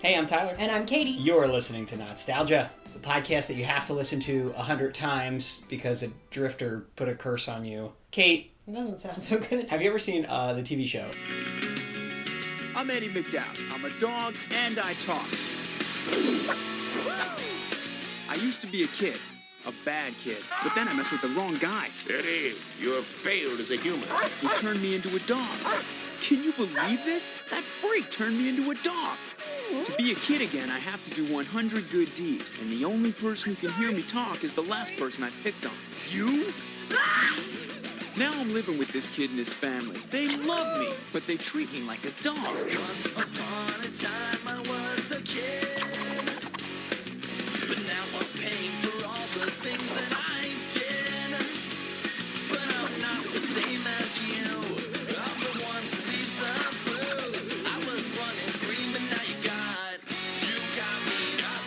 Hey, I'm Tyler. And I'm Katie. You're listening to Not-Stalgia, the podcast that you have to listen to 100 times because a drifter put a curse on you. Kate. It doesn't sound so good. Have you ever seen the TV show? I'm Eddie McDowd. I'm a dog and I talk. I used to be a kid. A bad kid. But then I messed with the wrong guy. Eddie, you have failed as a human. He turned me into a dog. Can you believe this? That freak turned me into a dog. To be a kid again, I have to do 100 good deeds. And the only person who can hear me talk is the last person I picked on. You? Now I'm living with this kid and his family. They love me, but they treat me like a dog. Once upon a time I was a kid, but now I'm paying for all the things that I did. But I'm not the same as you. I'm the one who leaves the booze. I was running free, but now you got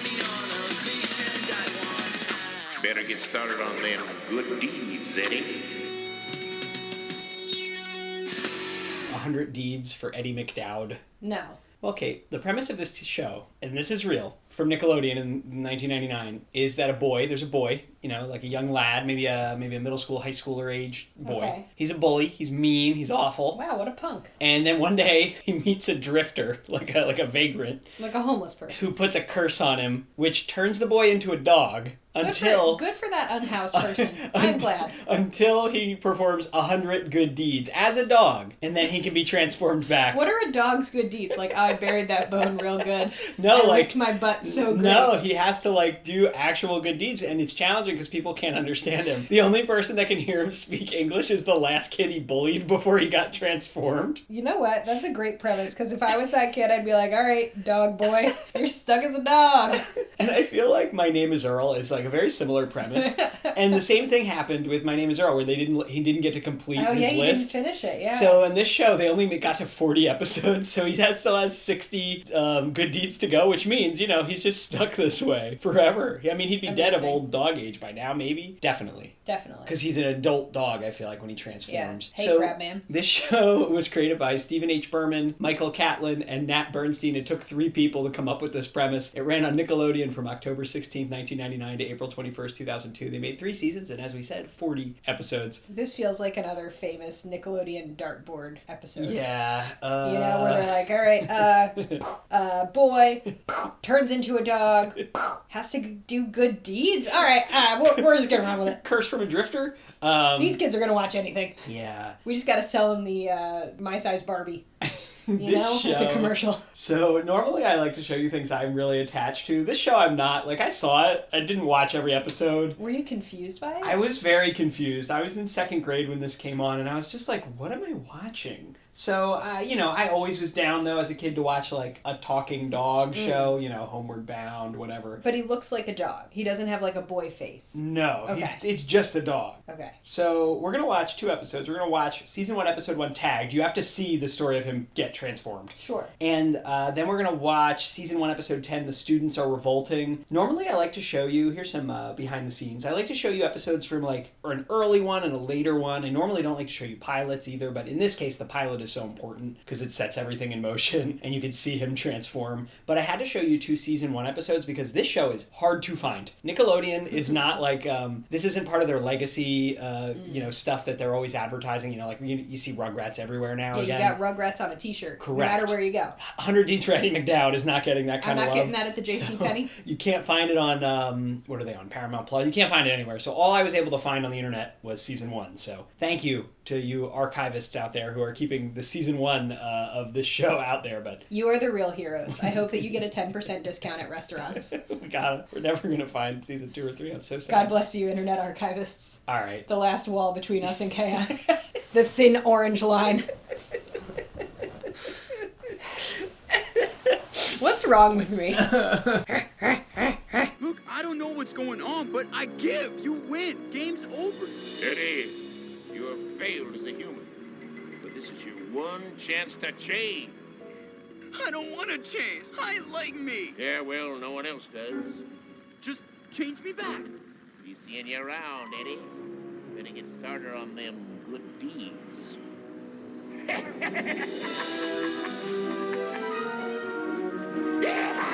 me on a leash, and I want out. Better get started on them good deeds, Eddie. 100 Deeds for Eddie McDowd. No. Well, Kate, the premise of this show, and this is real, from Nickelodeon in 1999, is that there's a boy, like a young lad, maybe a middle school, high schooler age boy. Okay. He's a bully, he's mean, he's awful. Wow, what a punk. And then one day he meets a drifter, like a vagrant, Like a homeless person. who puts a curse on him, which turns the boy into a dog Good for that unhoused person. I'm glad. Until he performs 100 good deeds as a dog, and then he can be transformed back. What are a dog's good deeds? Like, I buried that bone real good. No, I like licked my butt so good. No, he has to do actual good deeds, and it's challenging because people can't understand him. The only person that can hear him speak English is the last kid he bullied before he got transformed. You know what? That's a great premise, because if I was that kid, I'd be like, all right, dog boy, you're stuck as a dog. And I feel like My Name is Earl is like a very similar premise. And the same thing happened with My Name is Earl, where he didn't get to complete his he list. didn't finish it, yeah. So in this show, they only got to 40 episodes, so he still has 60 good deeds to go, which means, he's just stuck this way forever. I mean, he'd be dead of old dog age by now, maybe. Definitely. Because he's an adult dog, I feel like, when he transforms. Yeah. Hey, Crab Man. This show was created by Stephen H. Berman, Michael Catlin, and Nat Bernstein. It took 3 people to come up with this premise. It ran on Nickelodeon from October 16th, 1999 to April 21st, 2002. They made 3 seasons and, as we said, 40 episodes. This feels like another famous Nickelodeon dartboard episode. Yeah. Where they're like, all right, boy turns into a dog, has to do good deeds. All right, we're just gonna run with it. Curse from a drifter. These kids are gonna watch anything. Yeah. We just gotta sell them the My Size Barbie. Show, the commercial. So normally I like to show you things I'm really attached to. This show I'm not. Like, I saw it. I didn't watch every episode. Were you confused by it? I was very confused. I was in 2nd grade when this came on, and I was just like, what am I watching? So, I always was down, though, as a kid to watch, like, a talking dog show, Homeward Bound, whatever. But he looks like a dog. He doesn't have, like, a boy face. No, okay. It's just a dog. Okay. So, we're going to watch 2 episodes. We're going to watch Season 1, Episode 1, Tagged. You have to see the story of him get transformed. Sure. And then we're going to watch Season 1, Episode 10, The Students Are Revolting. Normally, I like to show you, here's some behind the scenes. I like to show you episodes from, or an early one and a later one. I normally don't like to show you pilots either, but in this case, the pilot is so important because it sets everything in motion and you can see him transform. But I had to show you 2 Season 1 episodes because this show is hard to find. Nickelodeon is not like, this isn't part of their legacy, stuff that they're always advertising. You see Rugrats everywhere now. Yeah, again. You got Rugrats on a t-shirt. Correct. No matter where you go. 100 Deeds for Eddie McDowd is not getting that kind of love. I'm not getting that at the JCPenney. So you can't find it on, what are they on, Paramount Plus? You can't find it anywhere. So all I was able to find on the internet was Season 1. So thank you to you archivists out there who are keeping the Season 1 of this show out there. But you are the real heroes. I hope that you get a 10% discount at restaurants. We're never going to find Season 2 or 3. I'm so sad. God bless you, internet archivists. All right. The last wall between us and chaos. The thin orange line. What's wrong with me? Look, I don't know what's going on, but I give. You win. Game's over. Eddie, you have failed as a human. But this is your one chance to change. I don't want to change. I like me. Yeah, well, no one else does. Just change me back. Be seeing you around, Eddie. Better get started on them good deeds. Yeah!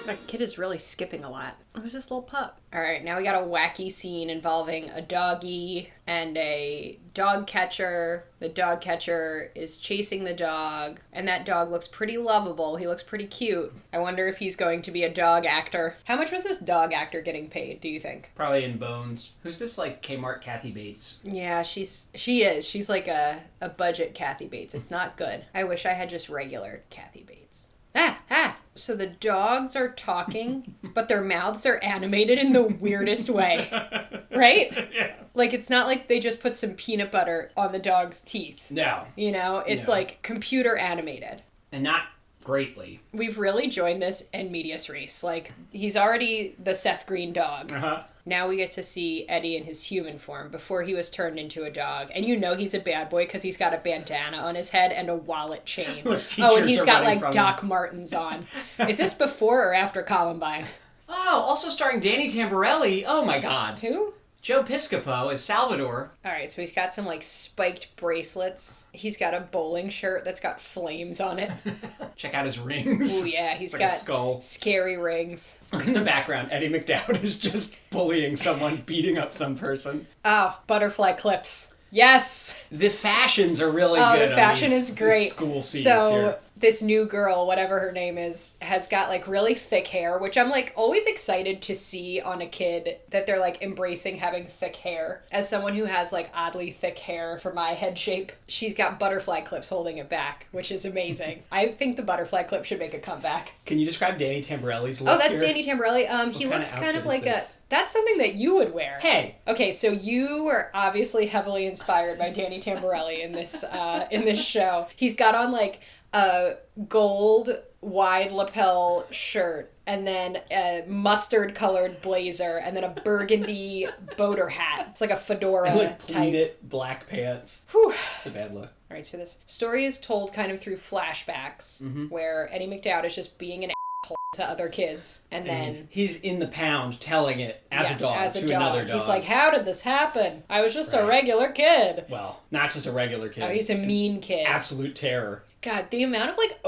That kid is really skipping a lot. It was just a little pup. All right, now we got a wacky scene involving a doggy and a dog catcher. The dog catcher is chasing the dog, and that dog looks pretty lovable. He looks pretty cute. I wonder if he's going to be a dog actor. How much was this dog actor getting paid, do you think? Probably in bones. Who's this, like, Kmart Kathy Bates? Yeah, she is. She's like a budget Kathy Bates. It's not good. I wish I had just regular Kathy Bates. So the dogs are talking, but their mouths are animated in the weirdest way. Right? Yeah. Like, it's not like they just put some peanut butter on the dog's teeth. No. You know? It's No. like computer animated. And not greatly. We've really joined this in medias res. Like, he's already the Seth Green dog. Uh-huh. Now we get to see Eddie in his human form before he was turned into a dog. And you know he's a bad boy because he's got a bandana on his head and a wallet chain. Look, Oh, and teachers he's are got running like from Doc him. Martens on. Is this before or after Columbine? Oh, also starring Danny Tamborelli. Oh my god. Who? Joe Piscopo as Salvador. All right, so he's got some like spiked bracelets. He's got a bowling shirt that's got flames on it. Check out his rings. Oh yeah, he's It's like got a skull. scary rings. In the background, Eddie McDowd is just bullying someone, beating up some person. Oh, butterfly clips. Yes. The fashions are really Oh, good. the on fashion these is great. School scenes So here. this new girl, whatever her name is, has got like really thick hair, which I'm like always excited to see on a kid that they're like embracing having thick hair. As someone who has like oddly thick hair for my head shape, she's got butterfly clips holding it back, which is amazing. I think the butterfly clip should make a comeback. Can you describe Danny Tamborelli's look Oh, that's here? Danny Tamborelli. He kind of looks kind outfit of is like a. this? That's something that you would wear. Hey. Okay, so you were obviously heavily inspired by Danny Tamborelli in this show. He's got on like a gold wide lapel shirt and then a mustard colored blazer and then a burgundy boater hat. It's like a fedora And like type. pleated black pants. Whew. It's a bad look. All right, so this story is told kind of through flashbacks where Eddie McDowd is just being an asshole to other kids. And then He's in the pound telling it as yes, a dog as a to dog. another dog. He's like, how did this happen? I was just a Right. regular kid. Well, not just a regular kid. Oh, he's a mean kid. Absolute terror. God, the amount of like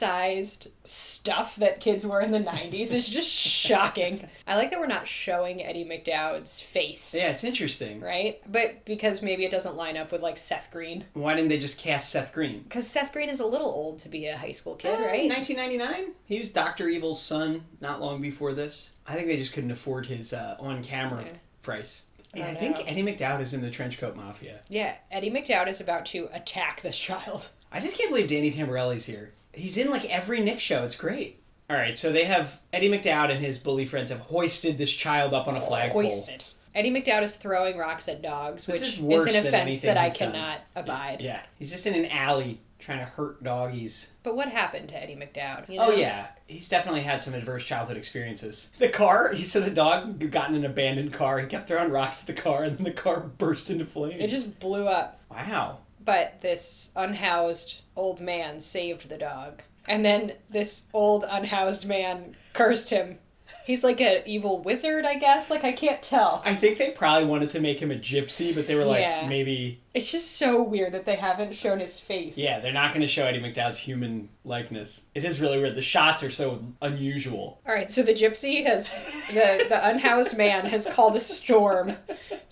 oversized stuff that kids wore in the 90s is just shocking. I like that we're not showing Eddie McDowd's face. Yeah, it's interesting. Right? But because maybe it doesn't line up with like Seth Green. Why didn't they just cast Seth Green? Because Seth Green is a little old to be a high school kid, right? 1999? He was Dr. Evil's son not long before this. I think they just couldn't afford his on-camera Yeah. price. I Yeah, I know. think Eddie McDowd is in the Trenchcoat Mafia. Yeah, Eddie McDowd is about to attack this child. I just can't believe Danny Tamborelli's here. He's in like every Nick show. It's great. All right, so they have Eddie McDowd and his bully friends have hoisted this child up on a flagpole. Hoisted. Eddie McDowd is throwing rocks at dogs, This which is is worse an than offense anything that I he's done. cannot abide. Yeah, he's just in an alley trying to hurt doggies. But what happened to Eddie McDowd? You Oh know? yeah, he's definitely had some adverse childhood experiences. The car, he said the dog got in an abandoned car. He kept throwing rocks at the car, and then the car burst into flames. It just blew up. Wow. But this unhoused old man saved the dog. And then this old unhoused man cursed him. He's like an evil wizard, I guess. Like, I can't tell. I think they probably wanted to make him a gypsy, but they were like, Yeah. maybe... It's just so weird that they haven't shown his face. Yeah, they're not going to show Eddie McDowd's human likeness. It is really weird. The shots are so unusual. All right, so the gypsy has... The unhoused man has called a storm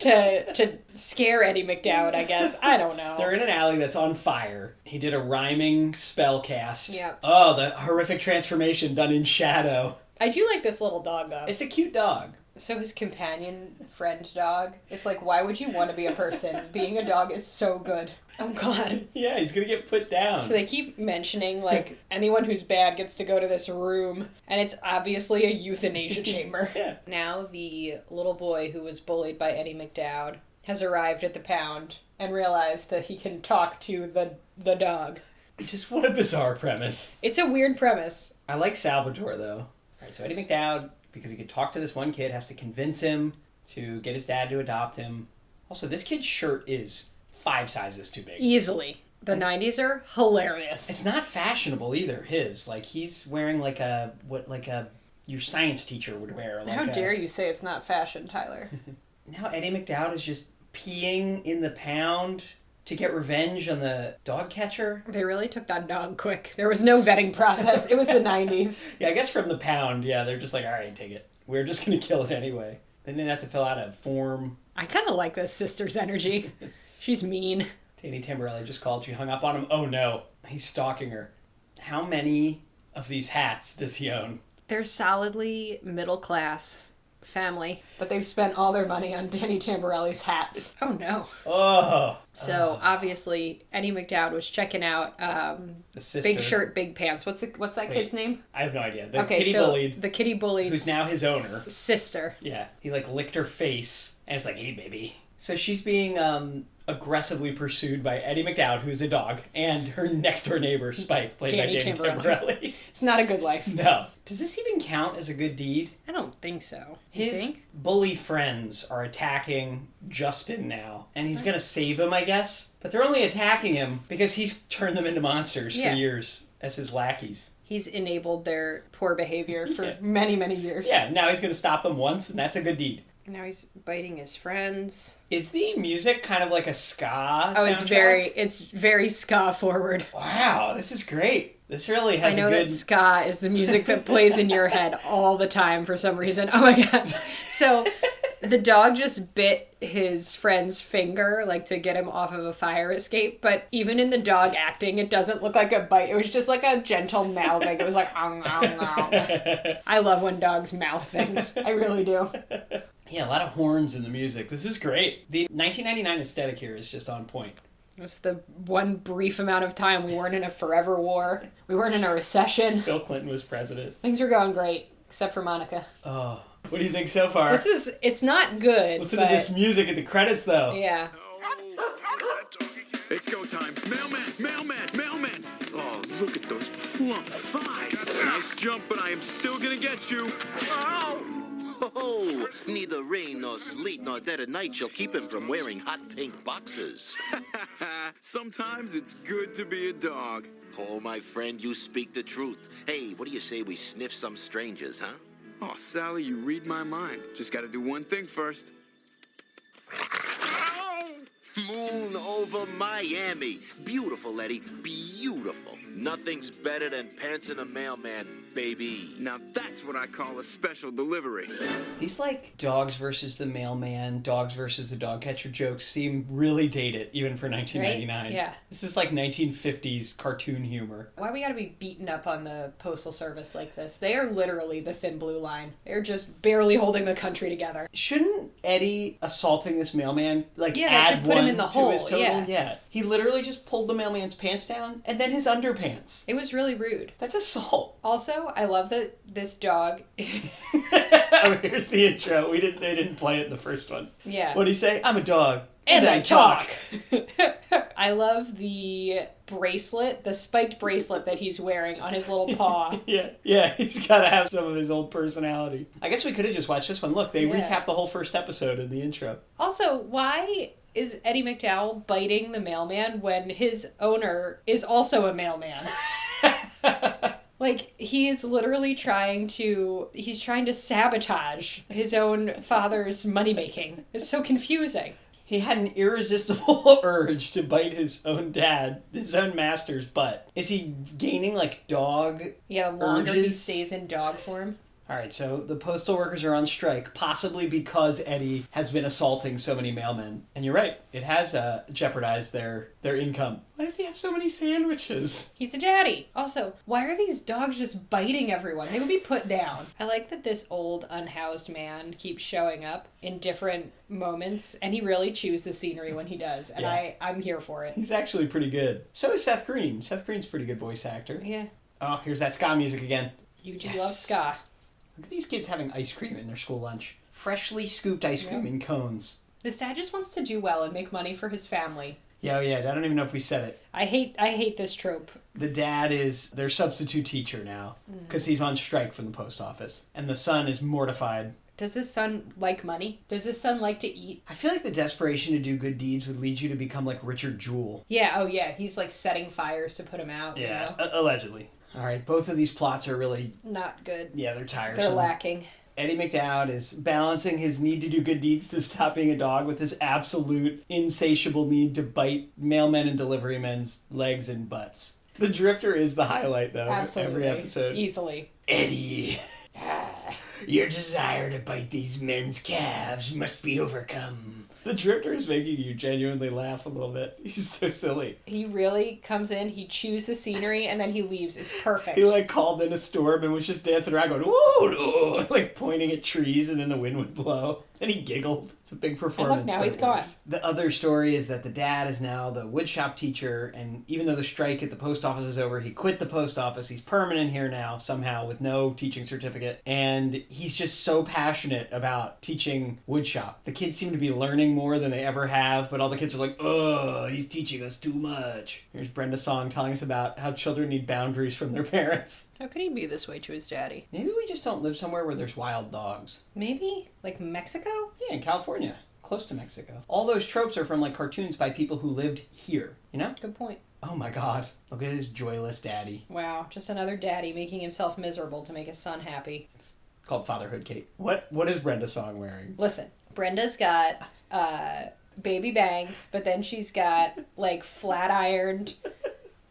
to scare Eddie McDowd, I guess. I don't know. They're in an alley that's on fire. He did a rhyming spell cast. Yep. Oh, the horrific transformation done in shadow. I do like this little dog, though. It's a cute dog. So his companion friend dog is like, why would you want to be a person? Being a dog is so good. Oh, God. Yeah, he's going to get put down. So they keep mentioning, like, anyone who's bad gets to go to this room, and it's obviously a euthanasia chamber. Yeah. Now the little boy who was bullied by Eddie McDowd has arrived at the pound and realized that he can talk to the dog. Just what a bizarre premise. It's a weird premise. I like Salvador, though. All right, so Eddie McDowd, because he could talk to this one kid, has to convince him to get his dad to adopt him. Also, this kid's shirt is 5 sizes too big. Easily. The 90s are hilarious. It's not fashionable either, his. Like, he's wearing like your science teacher would wear. Like How dare you say it's not fashion, Tyler? Now Eddie McDowd is just peeing in the pound to get revenge on the dog catcher. They really took that dog quick. There was no vetting process. It was the 90s. Yeah, I guess from the pound, yeah, they're just like, all right, take it. We're just going to kill it anyway. They didn't have to fill out a form. I kind of like this sister's energy. She's mean. Danny Tamborelli just called. She hung up on him. Oh, no. He's stalking her. How many of these hats does he own? They're solidly middle class family, but they've spent all their money on Danny Tamborelli's hats. Oh no. Oh. So obviously Eddie McDowd was checking out The sister. Big Shirt, Big Pants. What's that kid's name? I have no idea. The kitty bullied. The kitty bullied. Who's now his owner. Sister. Yeah. He like licked her face and it's like, hey baby. So she's being aggressively pursued by Eddie McDowd, who's a dog, and her next door neighbor, Spike, played by Danny Tamborelli. It's not a good life. No. Does this even count as a good deed? I don't think so. His bully friends are attacking Justin now, and he's gonna save him, I guess. But they're only attacking him because he's turned them into monsters for years as his lackeys. He's enabled their poor behavior for many, many years. Yeah, now he's gonna stop them once, and that's a good deed. Now he's biting his friends. Is the music kind of like a ska soundtrack? It's soundtrack? very ska forward. Wow, this is great. This really has I know a good... that ska is the music that plays in your head all the time for some reason. Oh my god. So the dog just bit his friend's finger, like to get him off of a fire escape, but even in the dog acting, it doesn't look like a bite. It was just like a gentle mouthing. It was like, ong, ong, ong. I love when dogs mouth things. I really do. Yeah, a lot of horns in the music. This is great. The 1999 aesthetic here is just on point. It was the one brief amount of time we weren't in a forever war. We weren't in a recession. Bill Clinton was president. Things were going great, except for Monica. Oh, what do you think so far? It's not good. Listen to this music at the credits, though. Yeah. It's go time. Mailman, mailman, mailman. Oh, look at those plump thighs. Nice jump, but I am still gonna get you. Ow! Oh, neither rain nor sleet nor dead of night shall keep him from wearing hot pink boxers. Sometimes it's good to be a dog. Oh, my friend, you speak the truth. Hey, what do you say we sniff some strangers, huh? Oh, Sally, you read my mind. Just gotta do one thing first. Moon over Miami. Beautiful, Eddie. Beautiful. Nothing's better than pants in a mailman, baby. Now that's what I call a special delivery. These, like, dogs versus the mailman, dogs versus the dog catcher jokes seem really dated, even for 1999. Right? Yeah. This is like 1950s cartoon humor. Why we gotta be beaten up on the Postal Service like this? They are literally the thin blue line. They're just barely holding the country together. Shouldn't Eddie assaulting this mailman, like, Yeah, that add should put one him in the to hole, his total? yeah. He literally just pulled the mailman's pants down, and then his underpants. It was really rude. That's assault. Also, I love that this dog... Oh, here's the intro. They didn't play it in the first one. Yeah. What'd he say? I'm a dog. And I talk. I love the bracelet, the spiked bracelet that he's wearing on his little paw. Yeah, he's got to have some of his old personality. I guess we could have just watched this one. Look, they recap the whole first episode in the intro. Also, why is Eddie McDowd biting the mailman when his owner is also a mailman? Like, he is literally trying to sabotage his own father's money-making. It's so confusing. He had an irresistible urge to bite his own dad, his own master's butt. Is he gaining, like, dog Yeah, the longer he urges? stays in dog form. All right, so the postal workers are on strike, possibly because Eddie has been assaulting so many mailmen. And you're right, it has jeopardized their income. Why does he have so many sandwiches? He's a daddy. Also, why are these dogs just biting everyone? They would be put down. I like that this old, unhoused man keeps showing up in different moments, and he really chews the scenery when he does, and Yeah. I'm here for it. He's actually pretty good. So is Seth Green. Seth Green's a pretty good voice actor. Yeah. Oh, here's that ska music again. You do love ska. Look at these kids having ice cream in their school lunch. Freshly scooped ice cream in cones. This dad just wants to do well and make money for his family. Yeah, I don't even know if we said it. I hate this trope. The dad is their substitute teacher now because he's on strike from the post office. And the son is mortified. Does this son like money? Does this son like to eat? I feel like the desperation to do good deeds would lead you to become like Richard Jewell. Yeah, oh yeah, he's like setting fires to put him out, Yeah, you know? allegedly. All right, both of these plots are really... Not good. Yeah, they're tiresome. They're lacking. Eddie McDowd is balancing his need to do good deeds to stop being a dog with his absolute insatiable need to bite mailmen and delivery men's legs and butts. The Drifter is the highlight, though, Absolutely. every episode. Easily. Eddie, your desire to bite these men's calves must be overcome. The Drifter is making you genuinely laugh a little bit. He's so silly. He really comes in, he chews the scenery, and then he leaves. It's perfect. He, like, called in a storm and was just dancing around going, ooh, ooh, like, pointing at trees, and then the wind would blow. And he giggled. It's a big performance. And look, now he's gone. The other story is that the dad is now the woodshop teacher, and even though the strike at the post office is over, he quit the post office. He's permanent here now, somehow, with no teaching certificate. And he's just so passionate about teaching woodshop. The kids seem to be learning more than they ever have, but all the kids are like, ugh, he's teaching us too much. Here's Brenda Song telling us about how children need boundaries from their parents. How could he be this way to his daddy? Maybe we just don't live somewhere where there's wild dogs. Maybe? Like Mexico? Yeah, in California. Close to Mexico. All those tropes are from, like, cartoons by people who lived here, you know? Good point. Oh my god. Look at his joyless daddy. Wow, just another daddy making himself miserable to make his son happy. It's called Fatherhood, Kate. What is Brenda Song wearing? Listen, Brenda's got baby bangs, but then she's got, like, flat ironed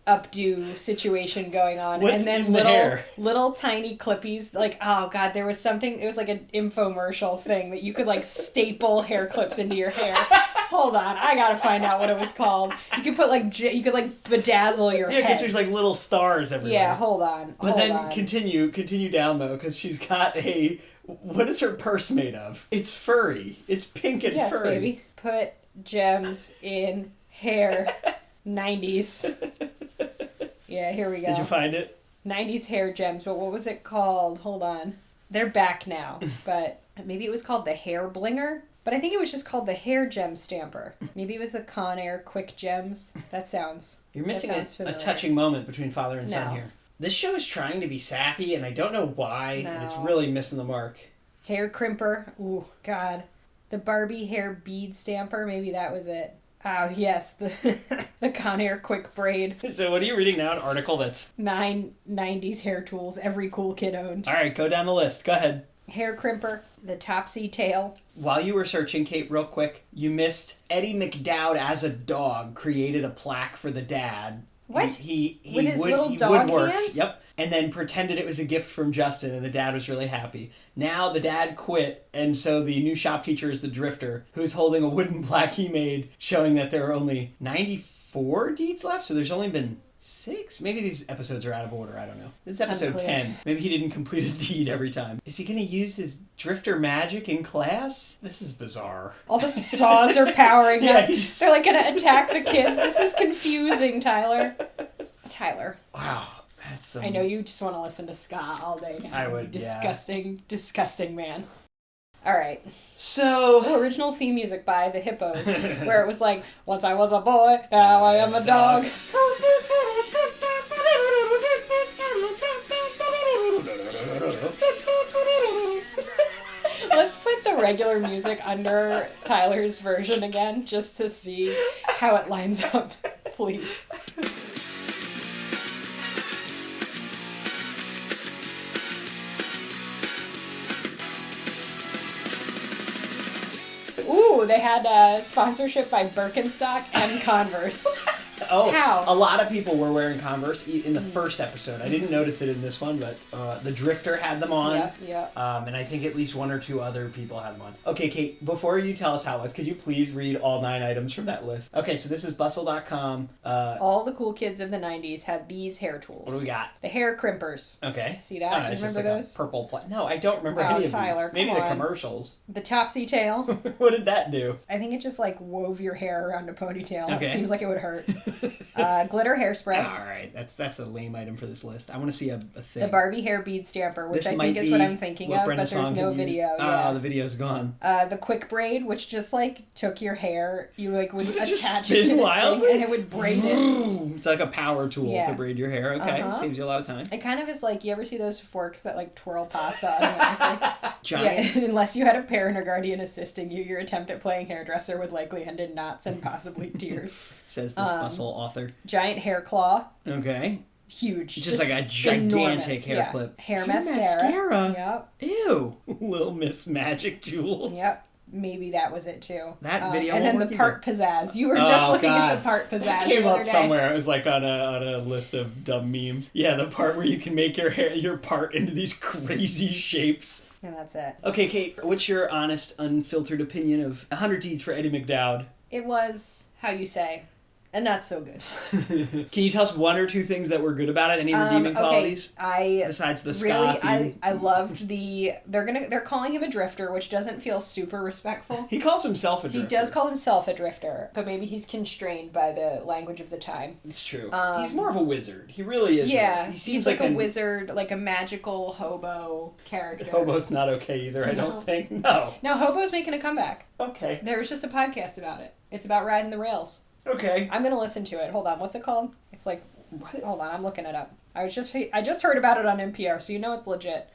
updo situation going on. What's and then in the hair? little tiny clippies. Like, oh god, there was something, it was like an infomercial thing that you could, like, staple hair clips into your hair. Hold on, I gotta find out what it was called. You could put, like, you could, like, bedazzle your Yeah, head. because there's, like, little stars everywhere. Yeah, hold on. But hold then on. continue down, though, because she's got a... What is her purse made of? It's furry. It's pink and Yes, furry. baby. Put gems in hair. 90s. Yeah, here we go. Did you find it? 90s hair gems, but what was it called? Hold on. They're back now, but maybe it was called the hair blinger, but I think it was just called the hair gem stamper. Maybe it was the Conair quick gems. That sounds You're missing that sounds a familiar. touching moment between father and son No. here. This show is trying to be sappy, and I don't know why, and it's No. really missing the mark. Hair crimper. Ooh, God. The Barbie hair bead stamper. Maybe that was it. Oh, yes. The the Conair quick braid. So what are you reading now? An article that's... 90s hair tools every cool kid owned. All right, go down the list. Go ahead. Hair crimper. The Topsy tail. While you were searching, Kate, real quick, you missed Eddie McDowd as a dog created a plaque for the dad. What? He With his little dog woodworked. hands? Yep. And then pretended it was a gift from Justin, and the dad was really happy. Now the dad quit, and so the new shop teacher is the Drifter, who's holding a wooden plaque he made showing that there are only 94 deeds left, so there's only been 6? Maybe these episodes are out of order, I don't know. This is episode Unclear. 10. Maybe he didn't complete a deed every time. Is he going to use his Drifter magic in class? This is bizarre. All the saws are powering Yeah, up. he's- They're like gonna attack the kids. This is confusing, Tyler. Tyler, Wow. That's some... I know you just want to listen to ska all day now. I would, You yeah. disgusting man. All right. So... Oh, original theme music by the Hippos, where it was like, once I was a boy, now I am a dog. Let's put the regular music under Tyler's version again, just to see how it lines up, please. Ooh, they had a sponsorship by Birkenstock and Converse. Oh, How? a lot of people were wearing Converse in the first episode. I didn't notice it in this one, but the Drifter had them on. Yep. And I think at least 1 or 2 other people had them on. Okay, Kate, before you tell us how it was, could you please read all 9 items from that list? Okay, so this is bustle.com. All the cool kids of the 90s had these hair tools. What do we got? The hair crimpers. Okay. See that? Oh, You it's just remember like those? a purple... No, I don't remember Oh, any of Tyler, these. Maybe come the on. commercials. The Topsy tail. What did that do? I think it just like wove your hair around a ponytail. Okay. It seems like it would hurt. Glitter hairspray. All right, that's a lame item for this list. I want to see a thing. The Barbie hair bead stamper, which This I might think is be what I'm thinking what of, Brenda but there's Song no had used. video. Oh, Yeah. the video's gone. The quick braid, which just like took your hair, you like would Does it just attach spin it to this wildly? thing, and it would braid it. It's like a power tool Yeah. to braid your hair. Okay, Uh-huh. saves you a lot of time. It kind of is like, you ever see those forks that like twirl pasta automatically? Giant. Yeah, unless you had a parent or guardian assisting you, your attempt at playing hairdresser would likely end in knots and possibly tears. Says this bustle author. Giant hair claw. Okay. huge. It's just like a gigantic hair yeah. clip. Hair mascara. Yep. Ew. Little Miss Magic Jewels. Yep. Maybe that was it too. That video and then won't the work part pizzazz. You were just looking at the part pizzazz. That came the other up day. somewhere. It was like on a list of dumb memes. Yeah, the part where you can make your part into these crazy shapes. And that's it. Okay, Kate, what's your honest, unfiltered opinion of 100 Deeds for Eddie McDowd? It was, how you say, and not so good. Can you tell us one or two things that were good about it? Any redeeming qualities? Besides the really, scoffy. I loved they're calling him a drifter, which doesn't feel super respectful. He calls himself a drifter. He does call himself a drifter, but maybe he's constrained by the language of the time. It's true. He's more of a wizard. He really is. Yeah, He seems he's like a wizard, like a magical hobo character. Hobo's not okay either, I don't think. No. No, Hobo's making a comeback. Okay. There was just a podcast about it. It's about riding the rails. Okay. I'm gonna listen to it. Hold on, what's it called? It's like, hold on, I'm looking it up. I just heard about it on NPR, so you know it's legit.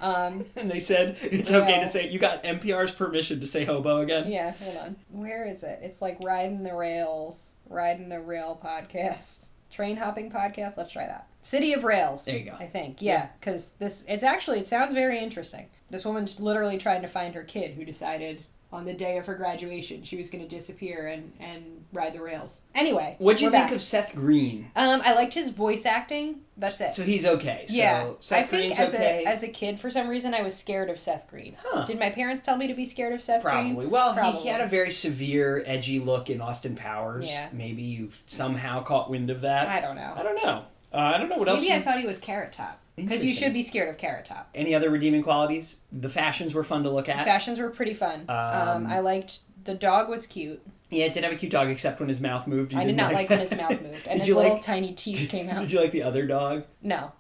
And they said it's okay to say, you got NPR's permission to say hobo again? Yeah, hold on. Where is it? It's like Riding the Rail podcast. Train hopping podcast. Let's try that. City of Rails. There you go. I think. Yeah, because it sounds very interesting. This woman's literally trying to find her kid who decided on the day of her graduation she was going to disappear and ride the rails. Anyway, What'd you think back. of Seth Green? I liked his voice acting. That's it. So he's okay. So yeah, Seth I think Green's okay. as a kid, for some reason, I was scared of Seth Green. Huh. Did my parents tell me to be scared of Seth Green? Probably. Well, Probably. He had a very severe, edgy look in Austin Powers. Yeah. Maybe you somehow caught wind of that. I don't know. I don't know. I don't know what else. Maybe I thought he was Carrot Top. Because you Interesting. should be scared of Carrot Top. Any other redeeming qualities? The fashions were fun to look at. Fashions were pretty fun. I liked the dog was cute. Yeah, it did have a cute dog, except when his mouth moved. I did not like when his mouth moved. And Did his you little like- tiny teeth came out. Did you like the other dog? No.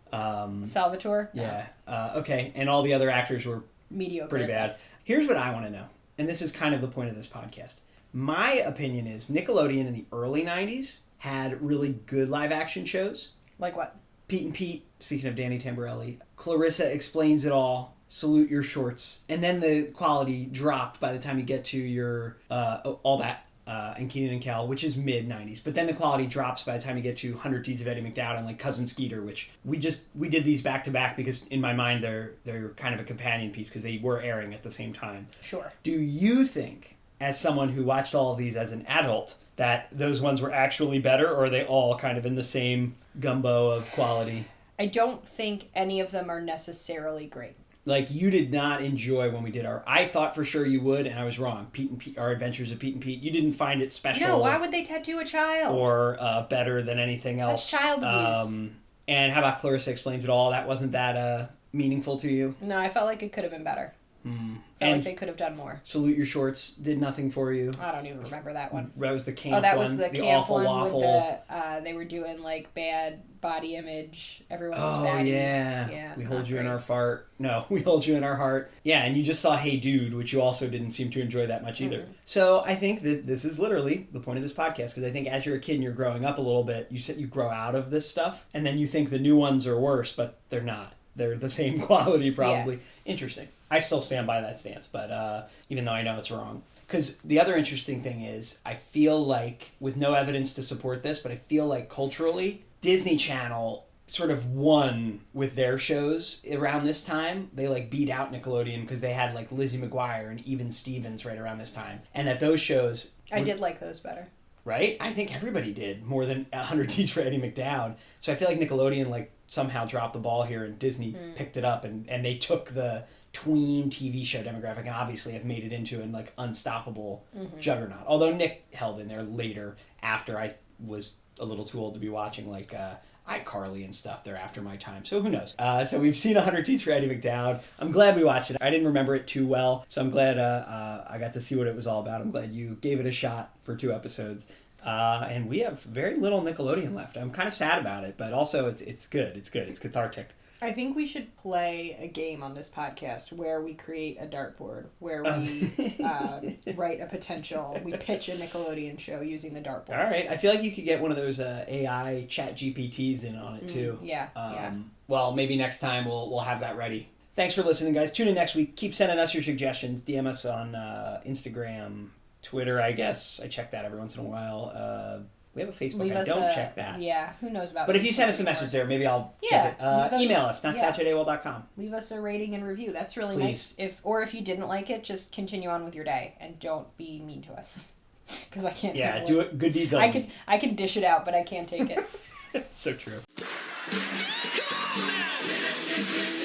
Salvatore? No. Yeah. Okay. And all the other actors were Mediocre. pretty at bad. best. Here's what I want to know, and this is kind of the point of this podcast. My opinion is Nickelodeon in the early 90s had really good live action shows. Like what? Pete and Pete, speaking of Danny Tamborelli, Clarissa Explains It All, Salute Your Shorts, and then the quality dropped by the time you get to your All That and Keenan and Kel, which is mid-90s. But then the quality drops by the time you get to 100 Deeds of Eddie McDowd and like Cousin Skeeter, which we did these back-to-back because in my mind they're kind of a companion piece because they were airing at the same time. Sure. Do you think, as someone who watched all of these as an adult, that those ones were actually better, or are they all kind of in the same gumbo of quality? I don't think any of them are necessarily great. Like, you did not enjoy when we did I thought for sure you would, and I was wrong. Pete and Pete, Our Adventures of Pete and Pete. You didn't find it special. No, why would they tattoo a child? Or better than anything else. That's child abuse. And how about Clarissa Explains It All? That wasn't that meaningful to you? No, I felt like it could have been better. Felt like they could have done more. Salute Your Shorts did nothing for you. I don't even remember that one. That was the camp one. Oh, that was the camp awful one waffle. with they were doing like bad body image. Everyone's fatty. Yeah. We hold not you in great. our fart. No, we hold you in our heart. Yeah, and you just saw Hey Dude, which you also didn't seem to enjoy that much either. So I think that this is literally the point of this podcast, because I think as you're a kid and you're growing up a little bit, you grow out of this stuff, and then you think the new ones are worse, but they're not. They're the same quality, probably. Yeah. Interesting. I still stand by that stance, but even though I know it's wrong. Because the other interesting thing is, I feel like, with no evidence to support this, but I feel like culturally, Disney Channel sort of won with their shows around this time. They like beat out Nickelodeon because they had like Lizzie McGuire and Even Stevens right around this time. And that those shows... I did like those better. Right? I think everybody did, more than 100 Deeds for Eddie McDowd. So I feel like Nickelodeon like somehow dropped the ball here and Disney picked it up and they took the tween TV show demographic and obviously have made it into an like unstoppable juggernaut. Although Nick held in there later after I was a little too old to be watching like iCarly and stuff. They're after my time. So who knows? So we've seen 100 Deeds for Eddie McDowd. I'm glad we watched it. I didn't remember it too well. So I'm glad I got to see what it was all about. I'm glad you gave it a shot for 2 episodes. And we have very little Nickelodeon left. I'm kind of sad about it, but also it's good. It's good. It's cathartic. I think we should play a game on this podcast where we create a dartboard, where we write a potential, we pitch a Nickelodeon show using the dartboard. All right. I feel like you could get one of those AI chat GPTs in on it too. Yeah. Well, maybe next time we'll have that ready. Thanks for listening, guys. Tune in next week. Keep sending us your suggestions. DM us on Instagram, Twitter, I guess. I check that every once in a while. We have a Facebook. Leave I us don't check that. Yeah, who knows about But if you Facebook send us a anymore. message there, maybe I'll Yeah, check it. leave Email us- us, yeah. notstalgiadawl.com. Leave us a rating and review. That's really Please. nice. If you didn't like it, just continue on with your day and don't be mean to us. Because I can't. Yeah, handle do it. Good deeds only. I can dish it out, but I can't take it. So true. Come on now!